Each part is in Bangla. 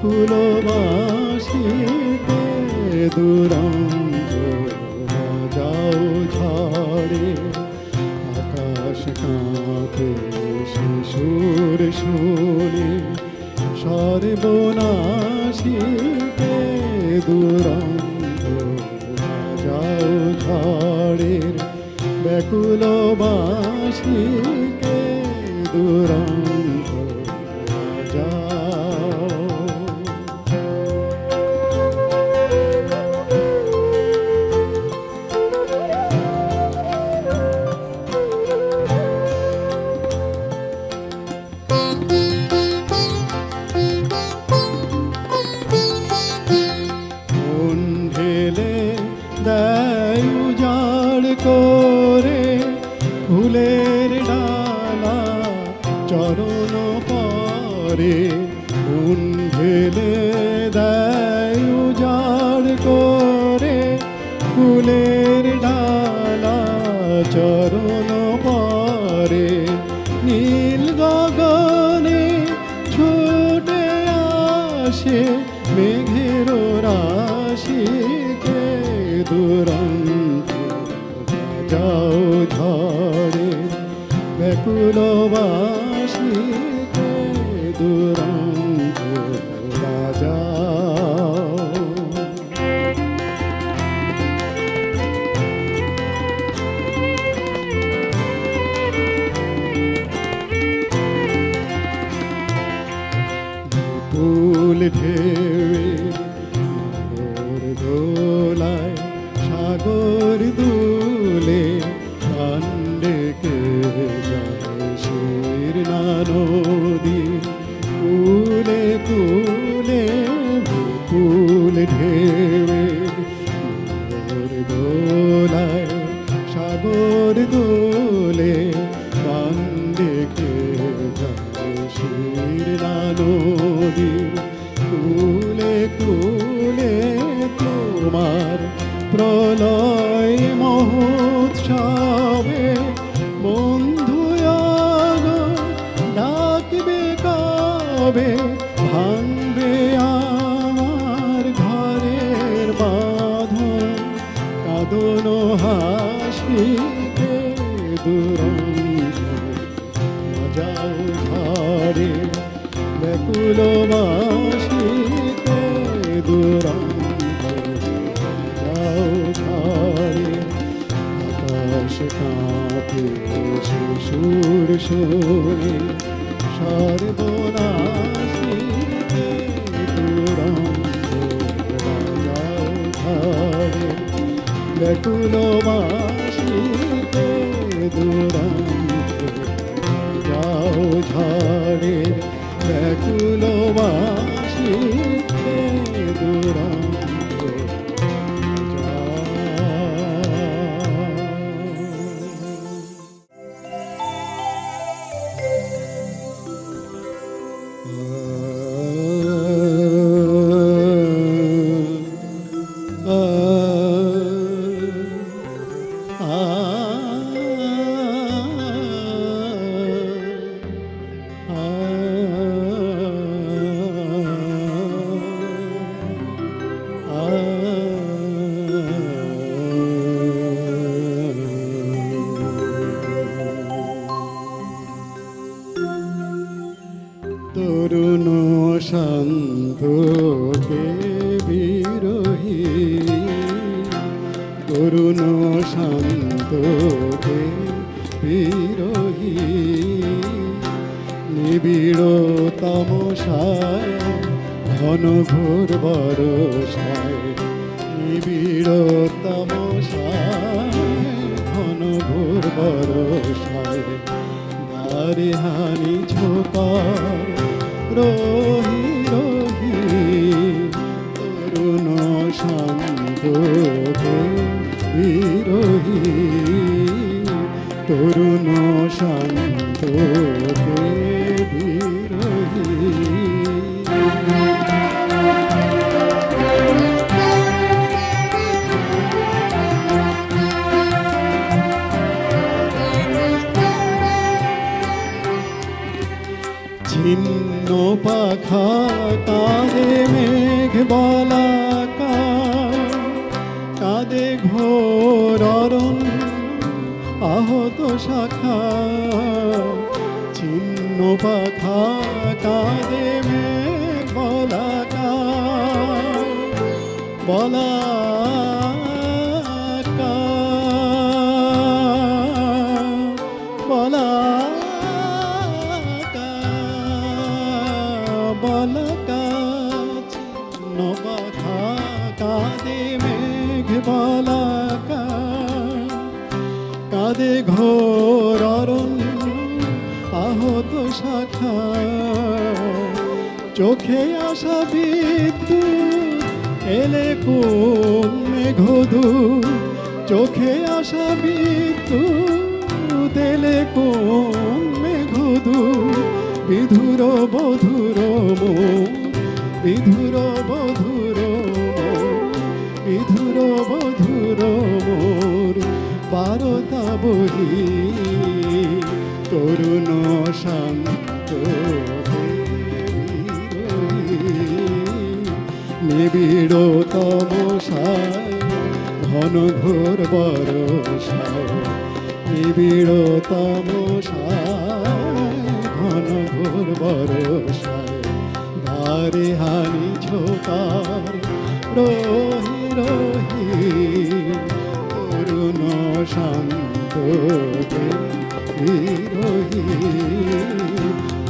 ব্যাকুল বাসিতে দুরন্ত যাও ঝড়ে আকাশ কাঁপে শিশুর শুনে সর্বনাশীতে দুরন্ত যাও ঝড়ের ব্যাকুল বাসিকে দুরন্ত যাও। দেয় উজাড় করে ফুলের ডালা চরণ পরে মন ঢেলে দেয় উজাড় করে ফুলের ডালা চরণ পরে নীল গগনে ছুটে আসে মেঘের রাশিকে দুরন্ত যাও ঝড়ে ব্যাকুল বাসিতে দুরন্ত যাও। বিপুল ঢেউয়ে দোলায় সাগর দুলে কান্ডেকে যায় শীর্ণা নদী কুলে কুলে বিপুল ঢেউয়ে দোলায় সাগর দুলে কান্ডেকে যায় শীর্ণা নদী কুলে কুলে তোমার প্রলয় মহোৎসবে বন্ধু ডাকবে কবে ভাঙবে আমার ঘরের বাঁধন কাঁদন হাসিতে দুরন্ত যাও ঝড়ে ব্যাকুল বাসিতে দুরন্ত যাও ঝড়ে আকাশ কাঁপে শিশুর শুনে সর্বনাশীতে দুরন্ত যাও ঝড়ে ব্যাকুল বাসিতে দুরন্ত যাও ঝড়ে ব্যাকুল বাসিতে দুরন্ত তরুণ শান্তকে বিরোহী তরুণ শান্তকে বিরোহী নিবিড় তমসায় ঘন ঘোর বরসায় নিবিড় তমসায় ঘন ঘোর বরসায় দ্বারে হানি ঝোঁকার রোহি রোহি তরুণ শান্তকে বিরোহী তরুণ শান্তকে বিরোহী ছিন্ন পাখা তারে আহত শাখা ছিন্ন পাখা কাঁদে মেঘ বলাকা বলাকা বলাকা বলাকা ছিন্ন পাখা কাঁদে মেঘ বলাকা কাঁদে ঘোর অরণ্য আহত শাখা চোখে আসা বিদ্যুৎ এলে কোন মেঘদূত চোখে আসা বিদ্যুৎ এলে কোন মেঘদূত বিধুর বধুর মন বিধুর বধুর মন বিধুর বধুর মোর বারতা বহি তরুণ শান্ত নিবিড় তমসায় ঘন ঘোর বরসায় নিবিড় তমসায় ঘন ঘোর বরসায় দ্বারে হানি ঝোকার রহি রহি তরুণ শান্ত রহি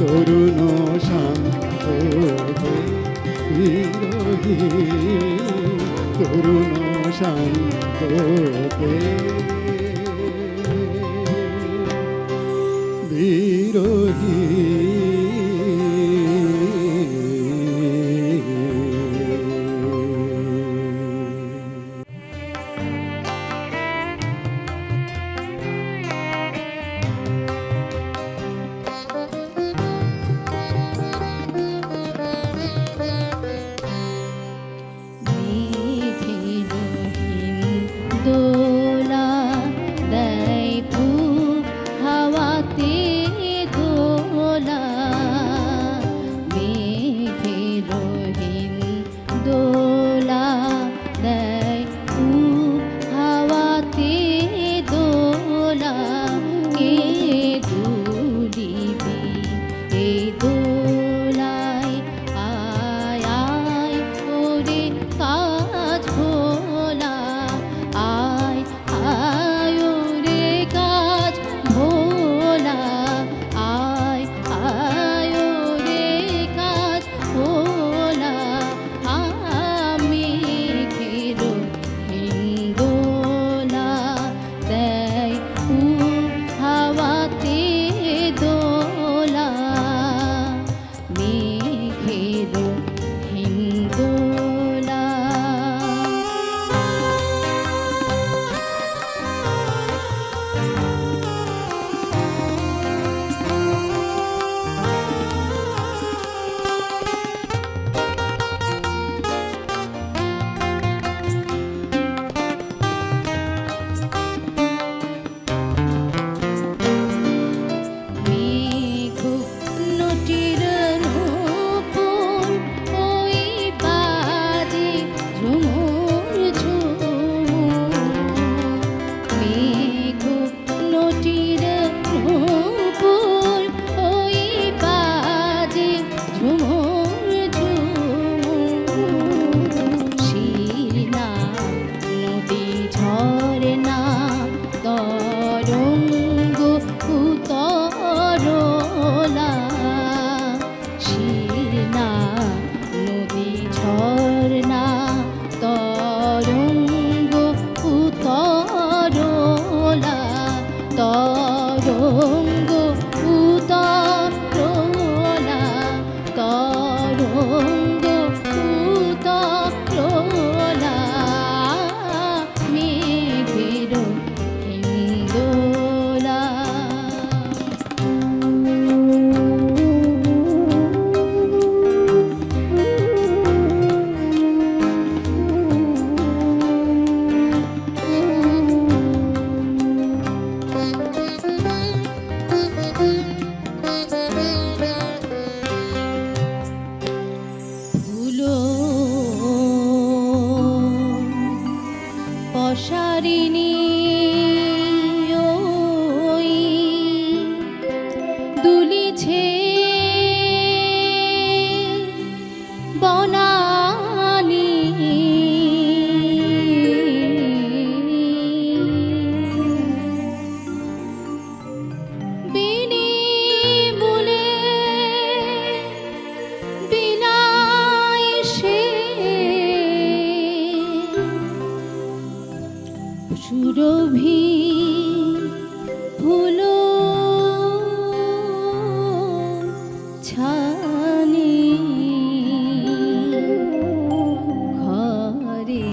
তরুণ শান্ত রহি তরুণ শান্ত বিরোহী দোলা দেয় ফুল হাওয়াতে দোলা মেঘে রহিন দোলা দেয় ফুল হাওয়াতে দোলা কে দুলিবি এই দোলায় আয় আয় ওরে কাজ ভোলা আয় আয় ওরে কাজ ভোলা আয় আয় ওরে কাজ ভোলা আমি ঘেরো হিন্দোলা দেয় হাওয়াতে দোলা মেঘেরো হিন্দোলা মেঘ নটির নূপুর ওই বাজে ঝুমুর ঝুমুর মেঘ নটির নূপুর ওই বাজে ঝুমুর ঝুমুর শিলা নদী ঝরনা তরঙ্গ উতরলা শিলা নদী ঝরনা তরঙ্গ উতরলা তরঙ্গ উতরলা তরঙ্গ উতরলা মেঘের হিন্দোলা ফুলো পশারিণী ও সুরভি ফুলো ছানি ঘরে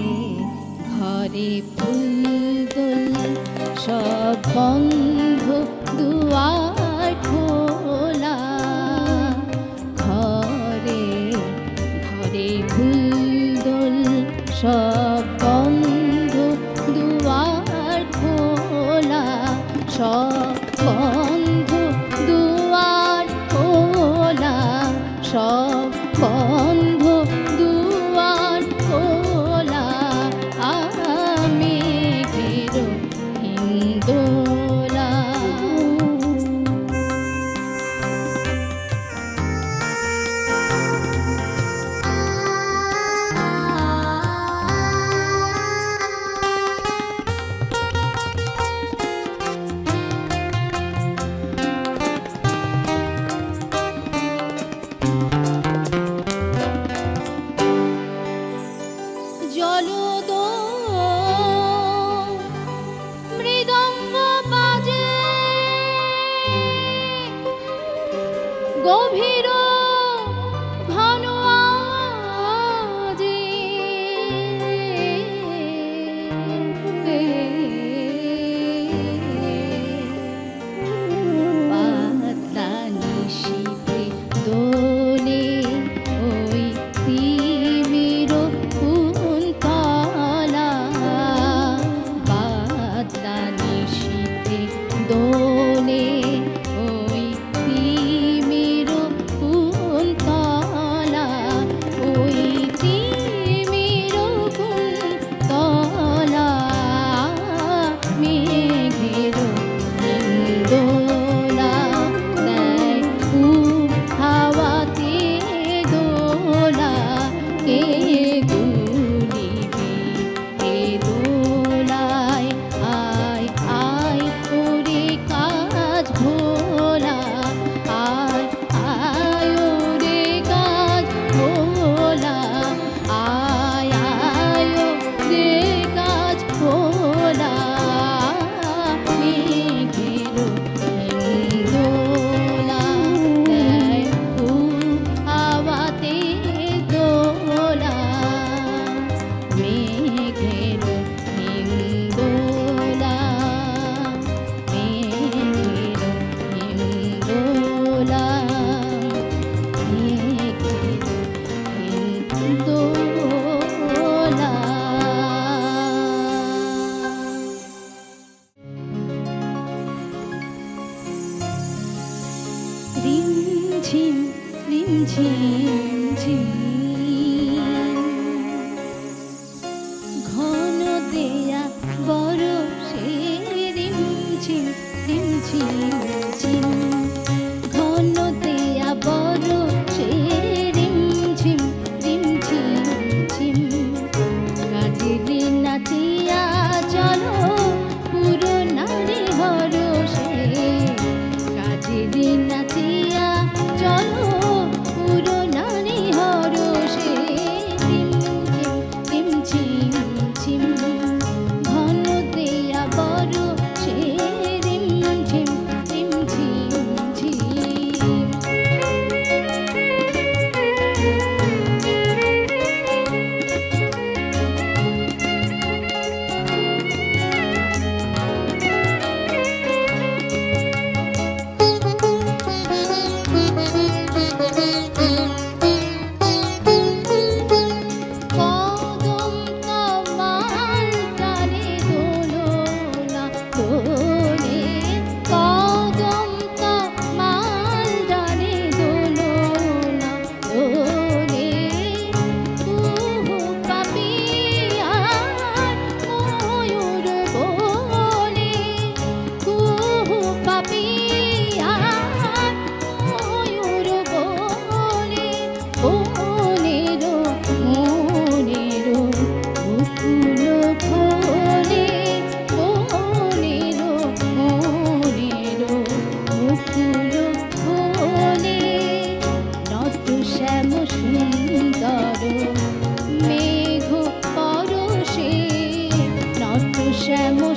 ঘরে ফুলদোল সব বন্ধ দুয়ার খোলা ঘরে ঘরে ফুলদোল সব বন্ধ দুয়ার খোলা সব বন্ধ দুয়ার খোলা সব বন্ধ দুয়ার খোলা আমি ফিরো হিন্দোলা জলদ মৃদঙ্গ বাজে গভীর ঘন আওয়াজে পাতলা নিশীথে দোলে ওই তিমির কুন্তলে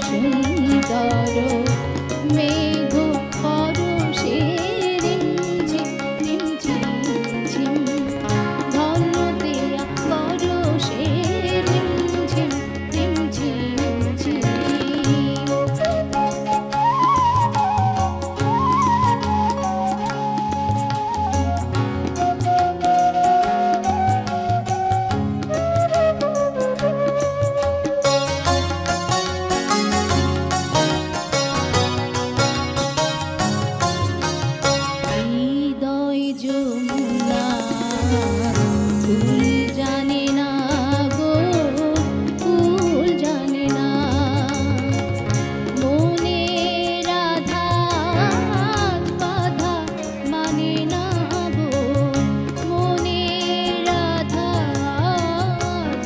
সুন্দর মেঘ পরশে রিমঝিম রিমঝিম ঝিম ধন্য দেয়া পরশে রিমঝিম রিমঝিম ঝিম হৃদয় যমুনা ফুল জানে না গো ফুল জানে না মনে রাধা বাধা মানে না গো মনে রাধা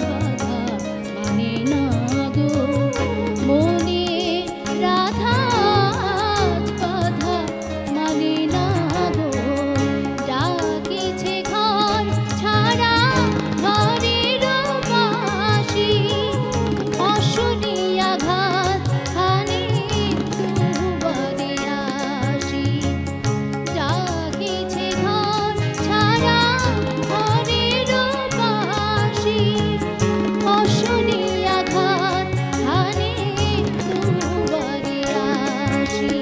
বাধা মানে না গো মনে রাধা বাধা মানে না গো ডাকিছে ঘর ছাড়া ঘরের বাসি অশুনি আঘাত খানে দুবারে আসি ডাকিছে ঘর ছাড়া ঘরের বাসি অশুনি আঘাত খানে দুবারে আসি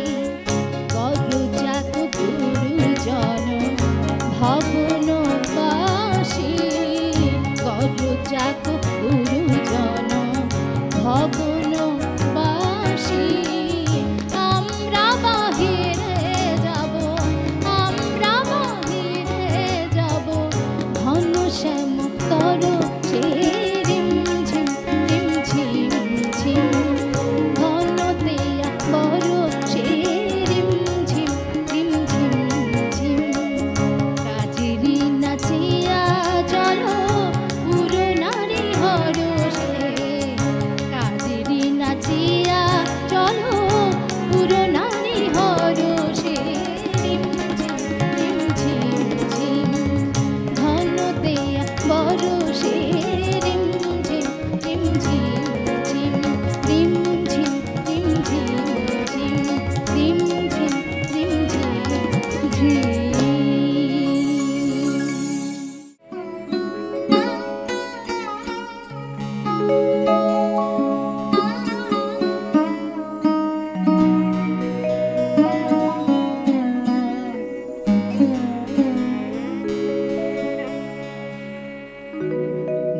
গরজাত গুরুজন ভবন বাসী গরজাত গুরুজন ভবন বাসী আমরা বাহিরে যাব আমরা বাহিরে যাব ঘন শ্যাম তর সে রিমঝিম রিমঝিম ঝিম ঘন দেয়া বড় সে রিমঝিম রিমঝিম ঝিম কাজেরি নাচিয়া চলো পুরো নারী হরষে কাজেরি নাচিয়া চলো পুরো নারী হরষে রিমঝিম রিমঝিম ঝিম ঘন দেয়া বড় সে রিমঝিম রিমঝিম ঝিম রিমঝিম রিমঝিম ঝিম রিমঝিম রিমঝিম ঝিম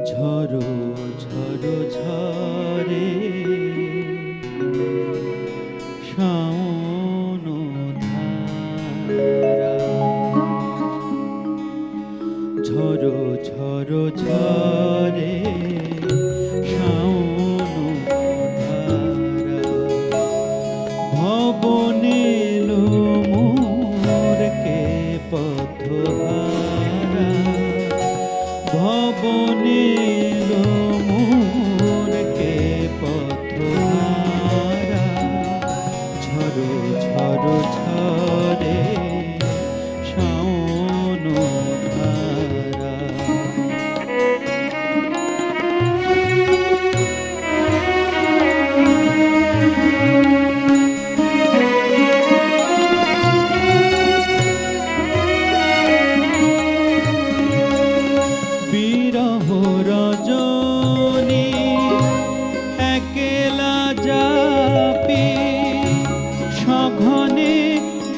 ঝরো ঝরো ঝরে শাওন ধারা ঝরো ঝরো ঝরে শাওন ধারা ভবনেলো মোরকে পথহারা ভবনেলো মোরকে পথহারা ঝরো ঝরো ঝরে শাওন ধারা বিরহ রজনী একলা যাপি সঘনে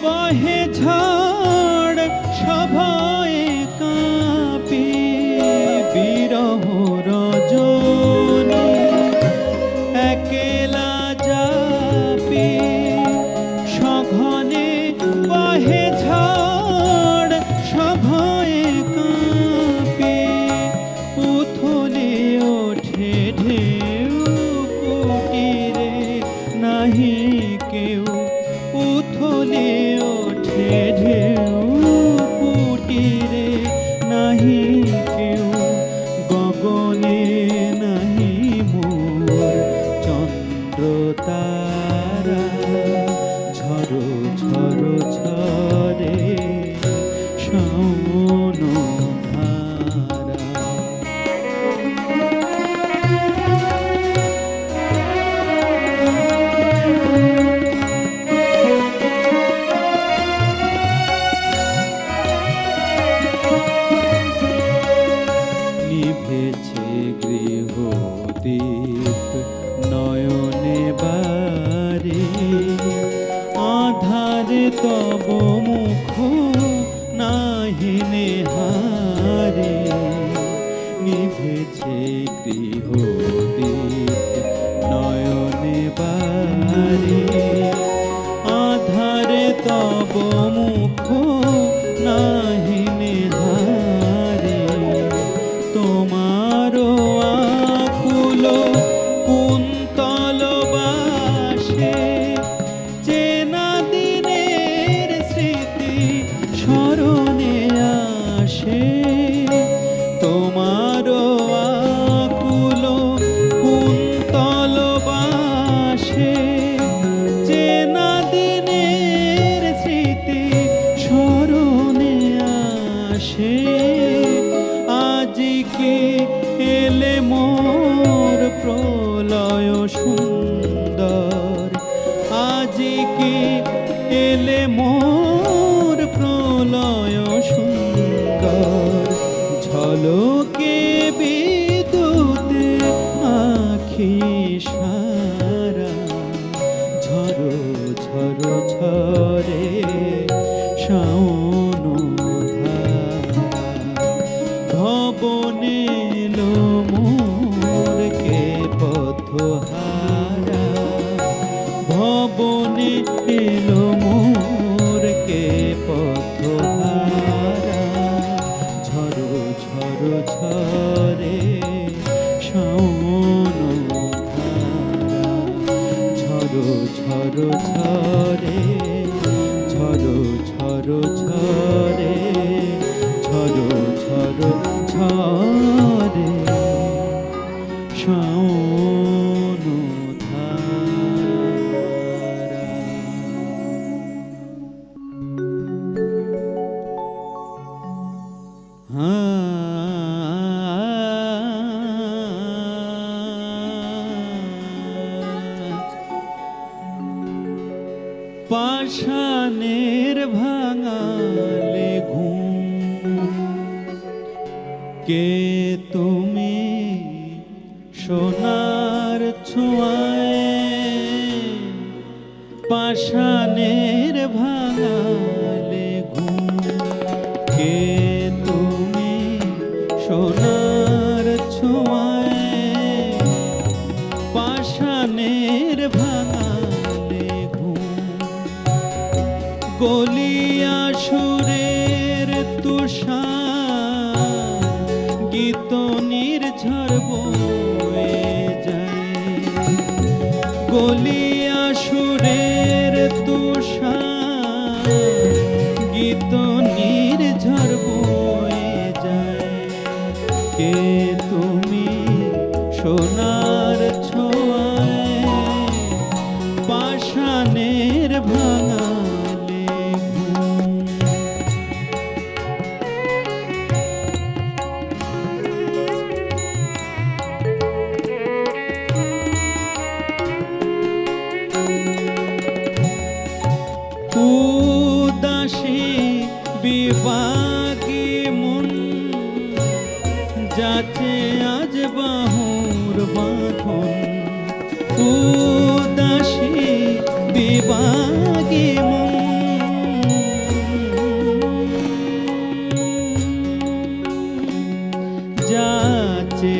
বহে ঝড় সভয়ে কাঁপি বিরহ রজনী একলা যাপি সঘনে বহে ঝড় সভয়ে কাঁপি উথলে ওঠে ঢেউ কুটিরে নাহি কেউ উথলে ওঠে ঢেউ কুটিরে নাহি কেউ গগনে নাহি মোর চন্দ্র তারা ঝরো ঝরো ঝরে শাওন ধারা দীপ নয়নে বারে, আধারে তব মুখ নাহি নেহারে, নিভেছে গৃহদীপ নয়নে বারে, আধারে তব মুখ নাহি নেহারে, তোমারও আকুল কুন্তল বাসে, চেনা দিনের স্মৃতি স্মরণে আসে, তোমারও আকুল কুন্তল বাসে, চেনা দিনের স্মৃতি স্মরণে আসে, আজিকে এলে মোর প্রলয় সুন্দর, আজিকে এলে মোর প্রলয় সুন্দর, ঝলকে বিদ্যুতে আখি সারা, ঝরো ঝরো ঝরে শাওন ধারা, ভবনে এলো মোর কে পথহারা, ভবনে এলো মোর কে পথহারা, ঝরো ঝরো ঝরে শাওন ধারা, ঝরো ঝরো ঝরে, ঝরো ঝরো ঝরে, ঝরো ঝরো ঝরে শাওন ধারা। পাষাণের ভাঙালে ঘুম, কে তুমি সোনার ছোঁয়ায়, পাষাণের ভাঙালে ঘুম, কে তুমি সোনার ছোঁয়ায়, পাষাণের ভাঙালে ঘুম, গলিয়া সুরের তুষার, গীত নির্ঝর বয়ে যায়, গলিয়া সুরের তুষার, গীত নির্ঝর বয়ে যায়, কে তুমি সোনার ছোঁয়ায়, পাষাণের ভাঙালে ঘুম। উদাসী বিভাগী মন, যাচে আজ বাহুর বাঁধন, উদাসী বিভাগী মন, যাচে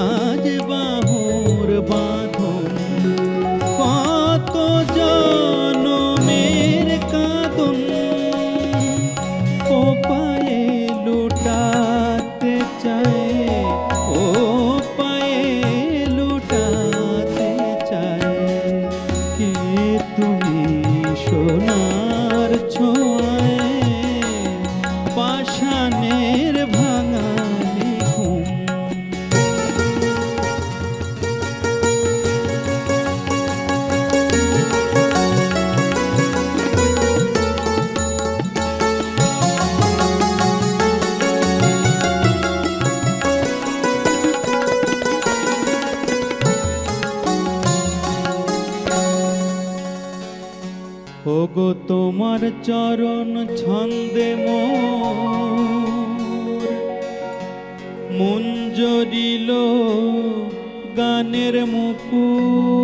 আজ বাহুর বাঁধন, কত জনমের কাঁদন, ও পায়ে লুটাতে চায়, ও পায়ে লুটাতে চায়, কে তুমি সোনার ছোঁয়ায়, পাষাণের ভাঙালে ঘুম। ওগো তোমার চরণ ছন্দে মোর মন জড়িল গানের মুকুল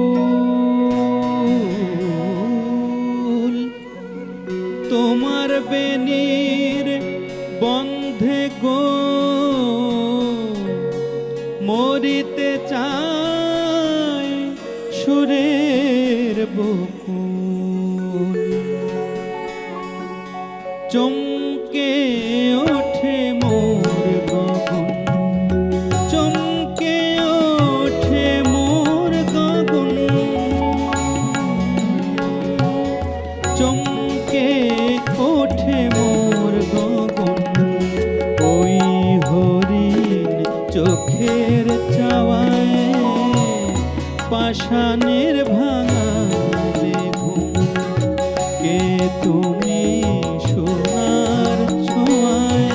তোমার বেনির বন্ধে গো মরিতে চায় সুরের বকুল চমকে ওঠে মোর গগন চমকে ওঠে মোর গগন চমকে ওঠে মোর গগন ওই হরিণ চোখের চাওয়ায় পাষাণের ভাঙা ঘুম কে তুমি সোনার ছোঁয়ায়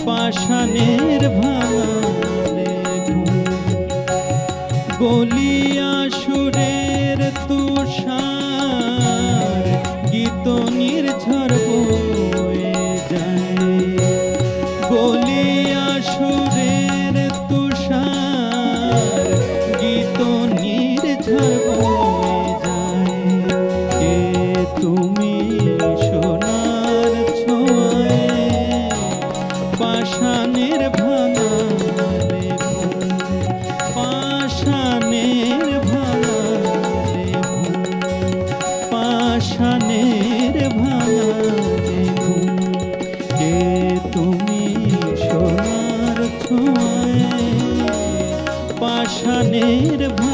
পাষাণের ভাঙা ঘুম গলিয়া সুরের তুষার গীত নির্ঝর বয়ে যায় গলিয়া সুরের তুষার গীত নির্ঝর বয়ে যায় কে তুমি সোনার ছোঁয়ায় পাষাণের ভাঙা পাষাণের ভাঙা পাষাণের ভাঙা কে তুমি সোনার ছোঁয়ায় পাষাণের ভাঙা